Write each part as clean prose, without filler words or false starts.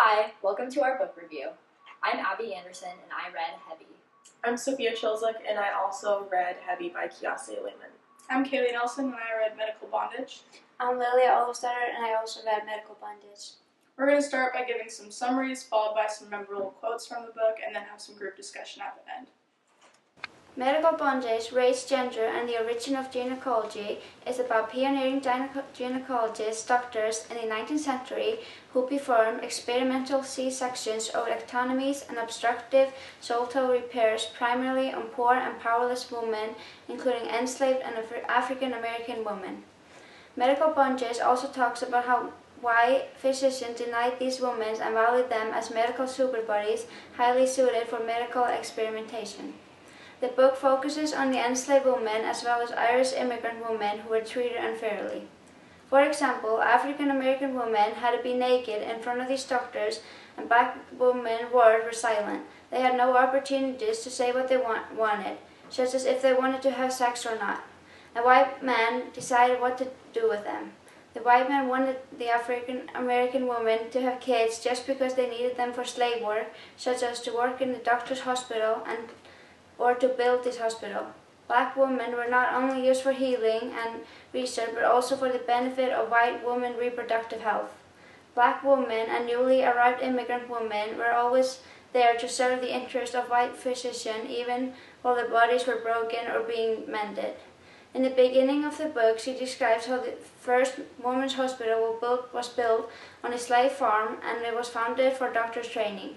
Hi, welcome to our book review. I'm Abby Anderson and I read Heavy. I'm Sophia Chilzik and I also read Heavy by Kiase Lehman. I'm Kaylee Nelson and I read Medical Bondage. I'm Lilia Olofstetter and I also read Medical Bondage. We're going to start by giving some summaries, followed by some memorable quotes from the book, and then have some group discussion at the end. Medical Bondage, Race, Gender, and the Origin of Gynecology is about pioneering gynecologists, doctors in the 19th century who performed experimental C-sections, olectomies, and obstructive Zolto repairs primarily on poor and powerless women, including enslaved and African American women. Medical Bondage also talks about why physicians denied these women and valued them as medical superbodies highly suited for medical experimentation. The book focuses on the enslaved women as well as Irish immigrant women who were treated unfairly. For example, African American women had to be naked in front of these doctors, and black women were silent. They had no opportunities to say what they wanted, such as if they wanted to have sex or not. A white man decided what to do with them. The white man wanted the African American women to have kids just because they needed them for slave work, such as to work in the doctor's hospital or to build this hospital. Black women were not only used for healing and research, but also for the benefit of white women reproductive health. Black women and newly arrived immigrant women were always there to serve the interest of white physicians, even while their bodies were broken or being mended. In the beginning of the book, she describes how the first women's hospital was built on a slave farm, and it was founded for doctors' training.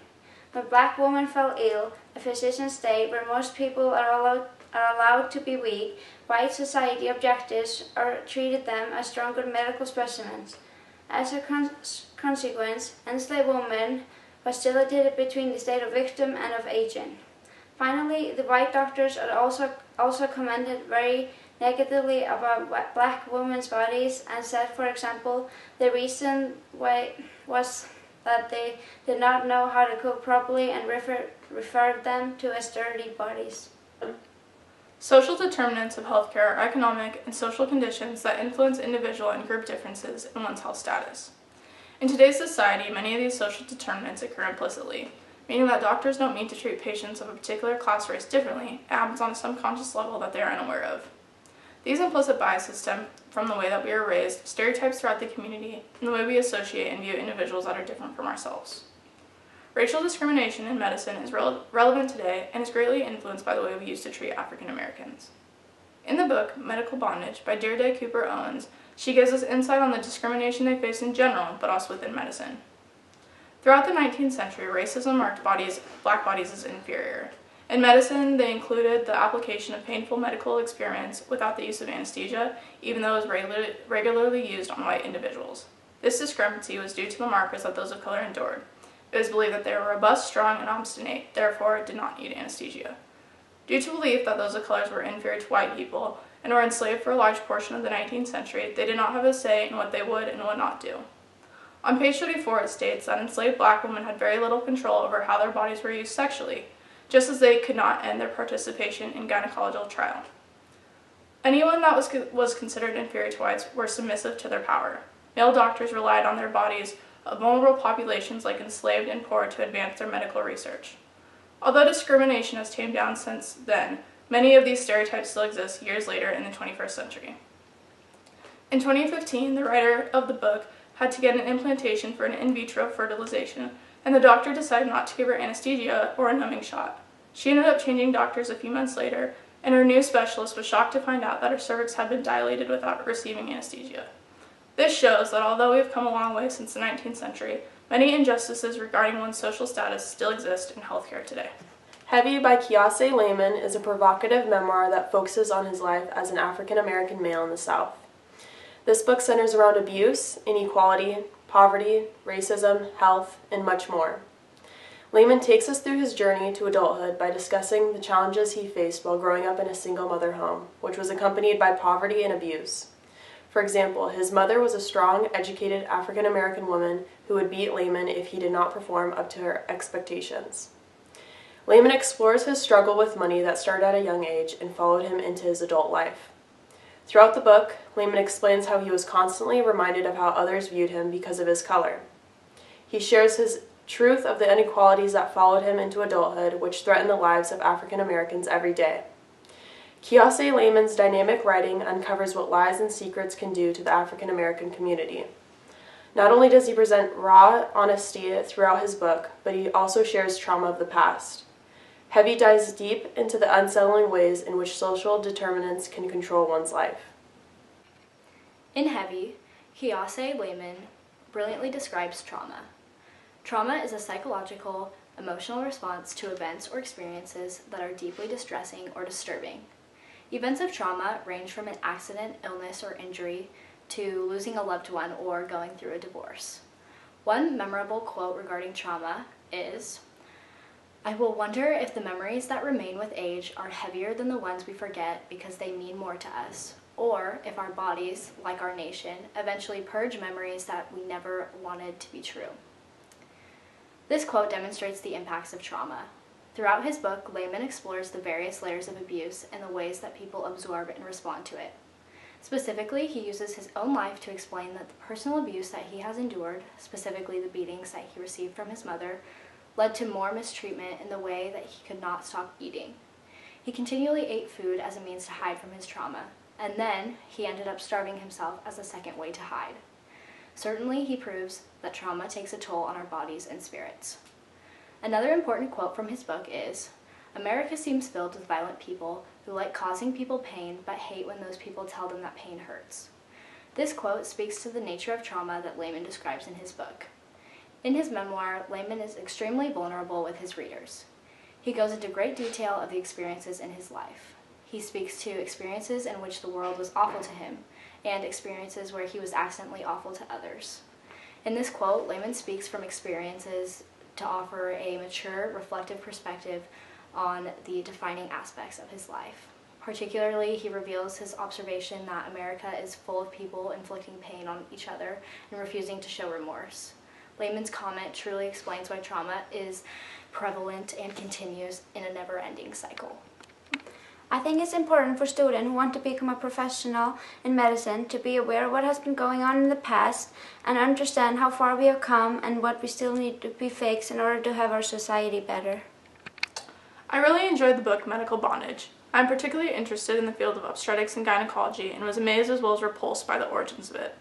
When black women fell ill, a physician state where most people are allowed to be weak, white society objectives or treated them as stronger medical specimens. As a consequence, enslaved women vacillated between the state of victim and of agent. Finally, the white doctors are also commented very negatively about black women's bodies and said, for example, the reason why was that they did not know how to cook properly and referred them to as dirty bodies. Social determinants of healthcare are economic and social conditions that influence individual and group differences in one's health status. In today's society, many of these social determinants occur implicitly, meaning that doctors don't mean to treat patients of a particular class or race differently. It happens on a subconscious level that they are unaware of. These implicit biases stem from the way that we are raised, stereotypes throughout the community, and the way we associate and view individuals that are different from ourselves. Racial discrimination in medicine is relevant today and is greatly influenced by the way we used to treat African Americans. In the book, Medical Bondage, by Deirdre Cooper Owens, she gives us insight on the discrimination they face in general, but also within medicine. Throughout the 19th century, racism marked black bodies as inferior. In medicine, they included the application of painful medical experiments without the use of anesthesia, even though it was regularly used on white individuals. This discrepancy was due to the markers that those of color endured. It was believed that they were robust, strong, and obstinate, therefore did not need anesthesia. Due to belief that those of color were inferior to white people and were enslaved for a large portion of the 19th century, they did not have a say in what they would and would not do. On page 34, it states that enslaved black women had very little control over how their bodies were used sexually, just as they could not end their participation in gynecological trial. Anyone that was considered inferior to whites were submissive to their power. Male doctors relied on their bodies of vulnerable populations like enslaved and poor to advance their medical research. Although discrimination has tamed down since then, many of these stereotypes still exist years later in the 21st century. In 2015, the writer of the book had to get an implantation for an in vitro fertilization, and the doctor decided not to give her anesthesia or a numbing shot. She ended up changing doctors a few months later, and her new specialist was shocked to find out that her cervix had been dilated without receiving anesthesia. This shows that although we have come a long way since the 19th century, many injustices regarding one's social status still exist in healthcare today. Heavy by Kiase Lehman is a provocative memoir that focuses on his life as an African American male in the South. This book centers around abuse, inequality, poverty, racism, health, and much more. Lehman takes us through his journey to adulthood by discussing the challenges he faced while growing up in a single-mother home, which was accompanied by poverty and abuse. For example, his mother was a strong, educated African-American woman who would beat Lehman if he did not perform up to her expectations. Lehman explores his struggle with money that started at a young age and followed him into his adult life. Throughout the book, Lehman explains how he was constantly reminded of how others viewed him because of his color. He shares his truth of the inequalities that followed him into adulthood, which threaten the lives of African Americans every day. Kiose Lehman's dynamic writing uncovers what lies and secrets can do to the African American community. Not only does he present raw honesty throughout his book, but he also shares trauma of the past. Heavy dives deep into the unsettling ways in which social determinants can control one's life. In Heavy, Kiose Lehman brilliantly describes trauma. Trauma is a psychological, emotional response to events or experiences that are deeply distressing or disturbing. Events of trauma range from an accident, illness, or injury to losing a loved one or going through a divorce. One memorable quote regarding trauma is, "I will wonder if the memories that remain with age are heavier than the ones we forget because they mean more to us, or if our bodies, like our nation, eventually purge memories that we never wanted to be true." This quote demonstrates the impacts of trauma. Throughout his book, Lehman explores the various layers of abuse and the ways that people absorb and respond to it. Specifically, he uses his own life to explain that the personal abuse that he has endured, specifically the beatings that he received from his mother, led to more mistreatment in the way that he could not stop eating. He continually ate food as a means to hide from his trauma, and then he ended up starving himself as a second way to hide. Certainly, he proves that trauma takes a toll on our bodies and spirits. Another important quote from his book is, "America seems filled with violent people who like causing people pain but hate when those people tell them that pain hurts." This quote speaks to the nature of trauma that Lehman describes in his book. In his memoir, Lehman is extremely vulnerable with his readers. He goes into great detail of the experiences in his life. He speaks to experiences in which the world was awful to him, and experiences where he was accidentally awful to others. In this quote, Lehman speaks from experiences to offer a mature, reflective perspective on the defining aspects of his life. Particularly, he reveals his observation that America is full of people inflicting pain on each other and refusing to show remorse. Lehman's comment truly explains why trauma is prevalent and continues in a never-ending cycle. I think it's important for students who want to become a professional in medicine to be aware of what has been going on in the past and understand how far we have come and what we still need to be fixed in order to have our society better. I really enjoyed the book Medical Bondage. I'm particularly interested in the field of obstetrics and gynecology and was amazed as well as repulsed by the origins of it.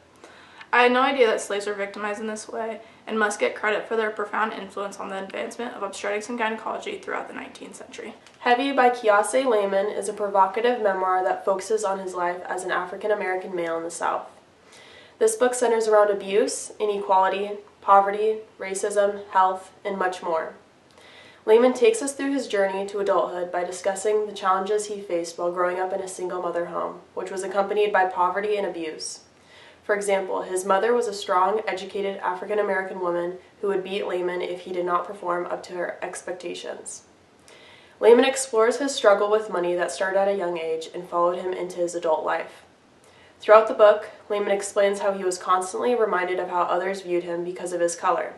I had no idea that slaves were victimized in this way and must get credit for their profound influence on the advancement of obstetrics and gynecology throughout the 19th century. Heavy by Kiose Lehman is a provocative memoir that focuses on his life as an African American male in the South. This book centers around abuse, inequality, poverty, racism, health, and much more. Lehman takes us through his journey to adulthood by discussing the challenges he faced while growing up in a single-mother home, which was accompanied by poverty and abuse. For example, his mother was a strong, educated African American woman who would beat Lehman if he did not perform up to her expectations. Lehman explores his struggle with money that started at a young age and followed him into his adult life. Throughout the book, Lehman explains how he was constantly reminded of how others viewed him because of his color.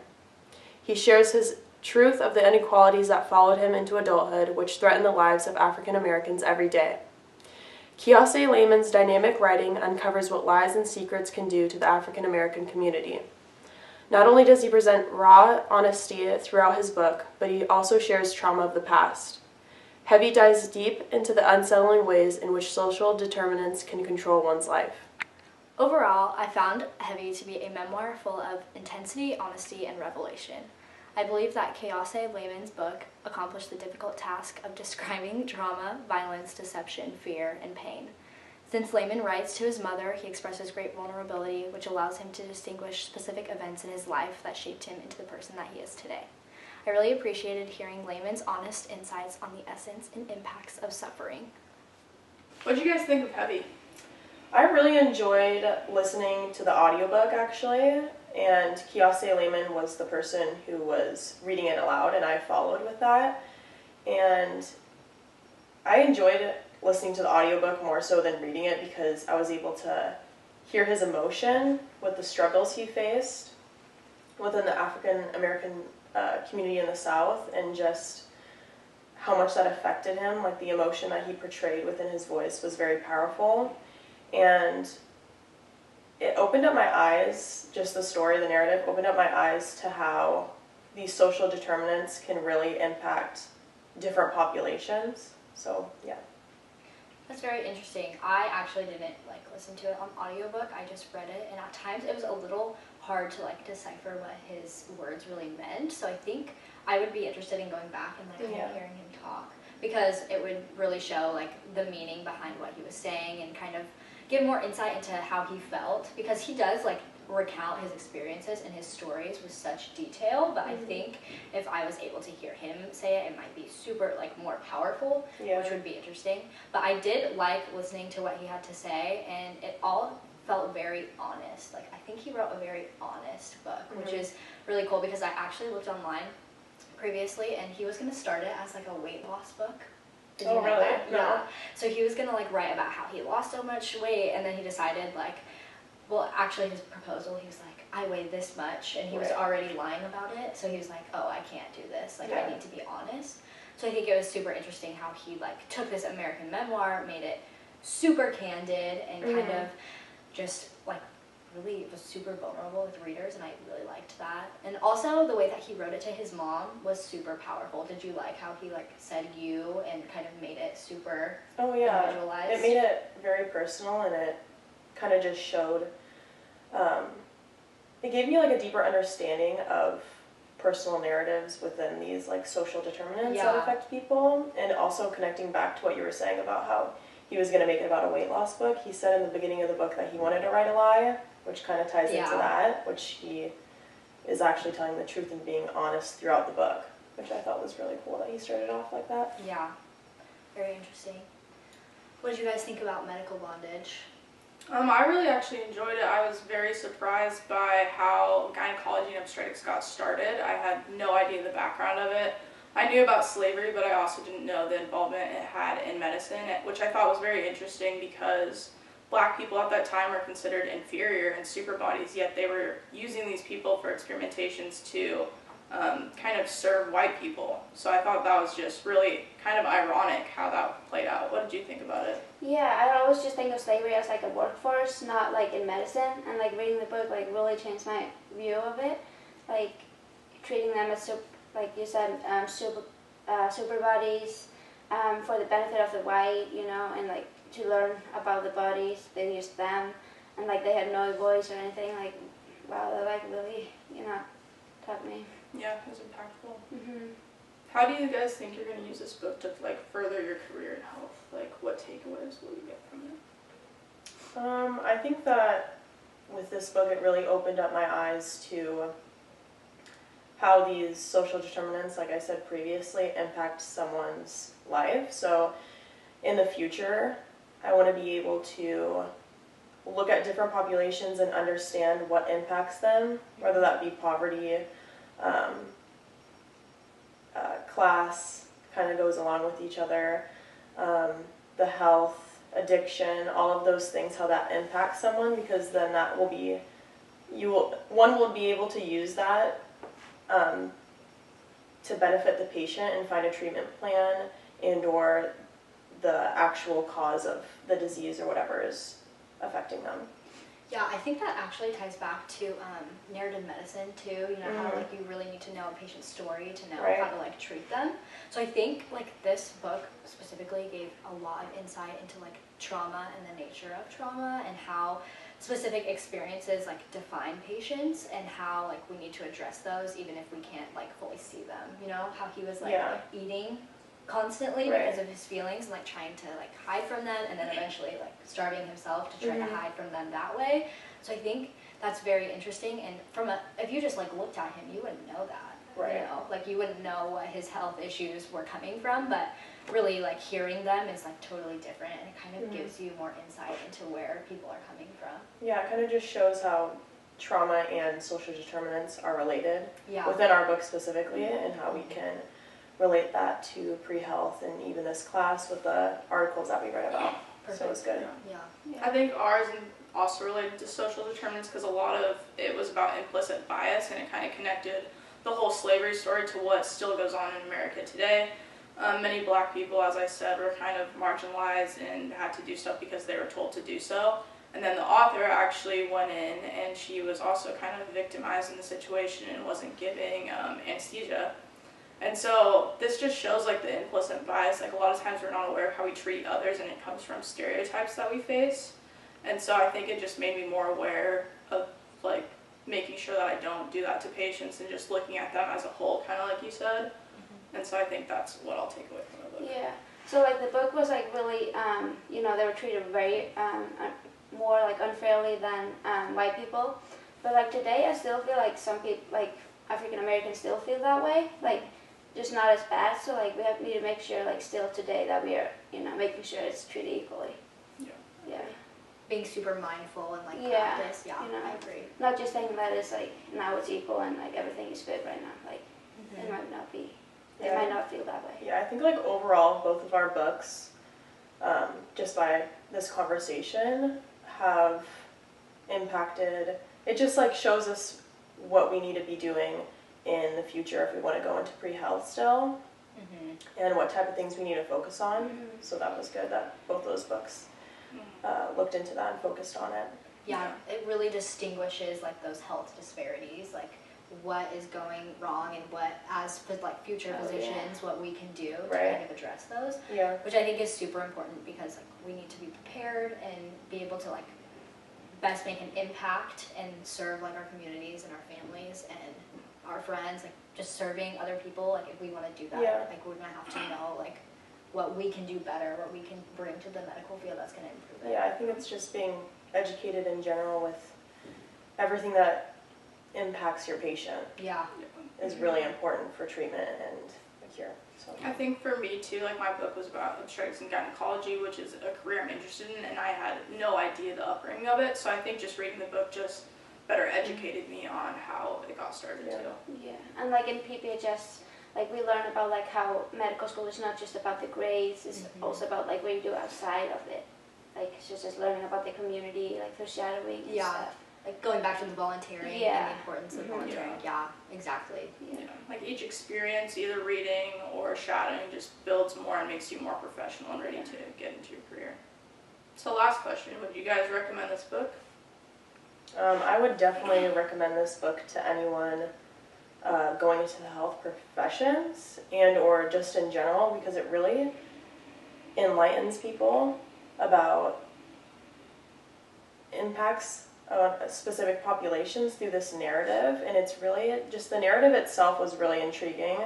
He shares his truth of the inequalities that followed him into adulthood, which threaten the lives of African Americans every day. Kiose Lehman's dynamic writing uncovers what lies and secrets can do to the African American community. Not only does he present raw honesty throughout his book, but he also shares trauma of the past. Heavy dives deep into the unsettling ways in which social determinants can control one's life. Overall, I found Heavy to be a memoir full of intensity, honesty, and revelation. I believe that Kiose Lehman's book accomplished the difficult task of describing trauma, violence, deception, fear, and pain. Since Lehman writes to his mother, he expresses great vulnerability, which allows him to distinguish specific events in his life that shaped him into the person that he is today. I really appreciated hearing Lehman's honest insights on the essence and impacts of suffering. What did you guys think of Heavy? I really enjoyed listening to the audiobook, actually, and Kiose Lehman was the person who was reading it aloud, and I followed with that. And I enjoyed listening to the audiobook more so than reading it because I was able to hear his emotion with the struggles he faced within the African American community in the South, and just how much that affected him. Like, the emotion that he portrayed within his voice was very powerful, and it opened up my eyes, just the story, the narrative, opened up my eyes to how these social determinants can really impact different populations. So, yeah. That's very interesting. I actually didn't like listen to it on audiobook. I just read it, and at times it was a little hard to like decipher what his words really meant. So I think I would be interested in going back and like kind of hearing him talk, because it would really show like the meaning behind what he was saying and kind of give more insight into how he felt, because he does like recount his experiences and his stories with such detail, but I think if I was able to hear him say it, it might be super like more powerful, which would be interesting. But I did like listening to what he had to say, and it all felt very honest. Like I think he wrote a very honest book, which is really cool, because I actually looked online previously and he was going to start it as like a weight loss book. Did you know really? that? No. Yeah. So he was going to like write about how he lost so much weight, and then he decided like, well, actually his proposal, he was like, I weigh this much, and he was already lying about it. So he was like, oh, I can't do this. Like, I need to be honest. So I think it was super interesting how he like took this American memoir, made it super candid, and kind of just like really was super vulnerable with readers, and I really liked that. And also the way that he wrote it to his mom was super powerful. Did you like how he like said you and kind of made it super individualized? It made it very personal, and it kind of just showed, it gave me like a deeper understanding of personal narratives within these like social determinants that affect people, and also connecting back to what you were saying about how he was going to make it about a weight loss book. He said in the beginning of the book that he wanted to write a lie, which kind of ties into that, which he is actually telling the truth and being honest throughout the book, which I thought was really cool that he started off like that. Yeah, very interesting. What did you guys think about medical bondage? I really actually enjoyed it. I was very surprised by how gynecology and obstetrics got started. I had no idea the background of it. I knew about slavery, but I also didn't know the involvement it had in medicine, which I thought was very interesting, because Black people at that time were considered inferior and super bodies, yet they were using these people for experimentations to kind of serve white people. So I thought that was just really kind of ironic how that played out. What did you think about it? Yeah, I always just think of slavery as like a workforce, not like in medicine. And like reading the book like really changed my view of it. Like treating them as like you said, super bodies for the benefit of the white, you know, and like to learn about the bodies, they used them, and like they had no voice or anything. Like wow, that like really, you know, taught me. Yeah, it was impactful. How do you guys think you're going to use this book to like further your career in health? Like, what takeaways will you get from it? I think that with this book, it really opened up my eyes to how these social determinants, like I said previously, impact someone's life. So in the future, I want to be able to look at different populations and understand what impacts them, whether that be poverty, class kind of goes along with each other, the health, addiction, all of those things, how that impacts someone, because then that will be, one will be able to use that to benefit the patient and find a treatment plan and or the actual cause of the disease or whatever is affecting them. Yeah, I think that actually ties back to narrative medicine too. You know, how like you really need to know a patient's story to know how to like treat them. So I think like this book specifically gave a lot of insight into like trauma and the nature of trauma, and how specific experiences like define patients, and how like we need to address those even if we can't like fully see them. You know, how he was like eating constantly because of his feelings and like trying to like hide from them, and then eventually like starving himself to try to hide from them that way. So I think that's very interesting, and if you just like looked at him, you wouldn't know that. You know, like you wouldn't know what his health issues were coming from, but really like hearing them is like totally different, and it kind of gives you more insight into where people are coming from. Yeah, it kind of just shows how trauma and social determinants are related within our book specifically, and how we can relate that to pre-health and even this class with the articles that we read about. So it was good. I think ours also related to social determinants, because a lot of it was about implicit bias, and it kind of connected the whole slavery story to what still goes on in America today. Many Black people, as I said, were kind of marginalized and had to do stuff because they were told to do so. And then the author actually went in and she was also kind of victimized in the situation and wasn't giving anesthesia. And so this just shows like the implicit bias. Like a lot of times we're not aware of how we treat others, and it comes from stereotypes that we face. And so I think it just made me more aware of like making sure that I don't do that to patients and just looking at them as a whole, kind of like you said. And so I think that's what I'll take away from the book. Yeah. So like the book was like really, you know, they were treated very more like unfairly than white people. But like today, I still feel like some people, like African Americans, still feel that way. Like just not as bad. So like we need to make sure, like still today, that we are, you know, making sure it's treated equally. Yeah. Yeah. Being super mindful and like Yeah, practice. Yeah, you know, I agree. Not just thinking that it's like now it's equal and like everything is good right now. Like it might not be. It Yeah. might not feel that way. Yeah, I think like overall, both of our books, just by this conversation, have impacted. It just like shows us what we need to be doing in the future if we want to go into pre-health still, and what type of things we need to focus on. So that was good that both those books looked into that and focused on it. Yeah, it really distinguishes like those health disparities, like what is going wrong and what, as like future physicians, what we can do to kind of address those. Yeah. Which I think is super important because like we need to be prepared and be able to like best make an impact and serve like our communities and our families and our friends, like just serving other people. Like if we want to do that, like we're gonna have to know like what we can do better, what we can bring to the medical field that's gonna improve it. Yeah, I think it's just being educated in general with everything that impacts your patient. Yeah. Is really important for treatment and a cure. So I think for me too, like my book was about obstetrics and gynecology, which is a career I'm interested in, and I had no idea the upbringing of it. So I think just reading the book just better educated me on how it got started too. Yeah, and like in PPHS, like we learn about like how medical school is not just about the grades, it's also about like what you do outside of it. Like it's just learning about the community, like through shadowing and stuff. Like going back to the volunteering and the importance of volunteering. Yeah, exactly. Yeah. Like each experience, either reading or shadowing, just builds more and makes you more professional and ready to get into your career. So last question, would you guys recommend this book? I would definitely recommend this book to anyone going into the health professions and or just in general, because it really enlightens people about impacts on specific populations through this narrative, and it's really just the narrative itself was really intriguing.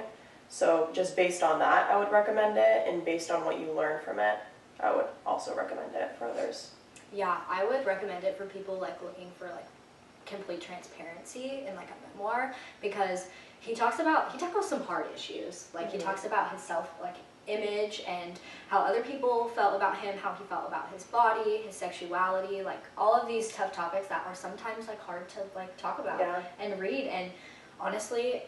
So just based on that, I would recommend it, and based on what you learn from it, I would also recommend it for others. Yeah, I would recommend it for people like looking for like complete transparency in like a memoir, because he tackles some hard issues. Like he talks about his image and how other people felt about him, how he felt about his body, his sexuality, like all of these tough topics that are sometimes like hard to like talk about and read. And honestly,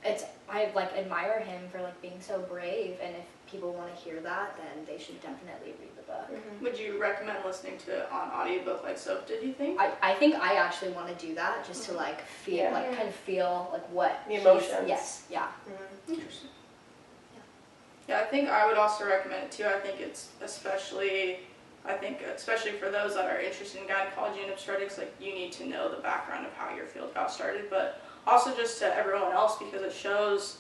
I like admire him for like being so brave, and if people want to hear that, then they should definitely read the book. Would you recommend listening to it on audiobook like Soph did, you think? I think I actually want to do that just to like feel like kind of feel like what the emotions. Yes, yeah. Interesting. Yeah, I think I would also recommend it too. I think it's especially for those that are interested in gynecology and obstetrics, like you need to know the background of how your field got started, but also just to everyone else, because it shows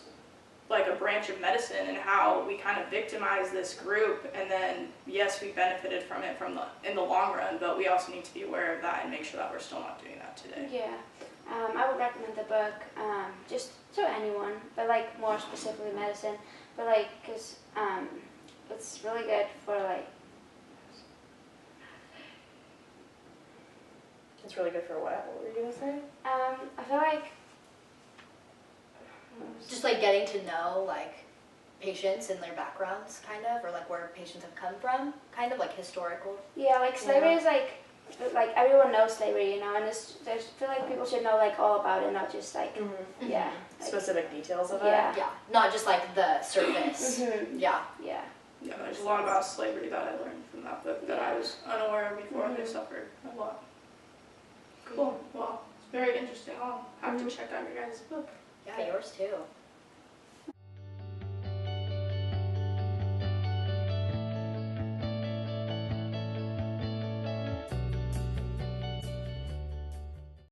like a branch of medicine and how we kind of victimize this group, and then yes, we benefited from it in the long run, but we also need to be aware of that and make sure that we're still not doing that today. Yeah, I would recommend the book just to anyone, but like more specifically medicine, but like because it's really good for like. It's really good for what? What were you gonna say? I feel like. Just like getting to know like patients and their backgrounds, kind of, or like where patients have come from, kind of like historical. Yeah, like slavery is like everyone knows slavery, you know, and I feel like people should know like all about it, not just like like, specific details of it. Yeah, not just like the surface. Yeah. Yeah, there's a lot about slavery that I learned from that book that I was unaware of before. They suffered a lot. Cool. Well, it's very interesting. I'll have to check out your guys' book. Yeah, yours too.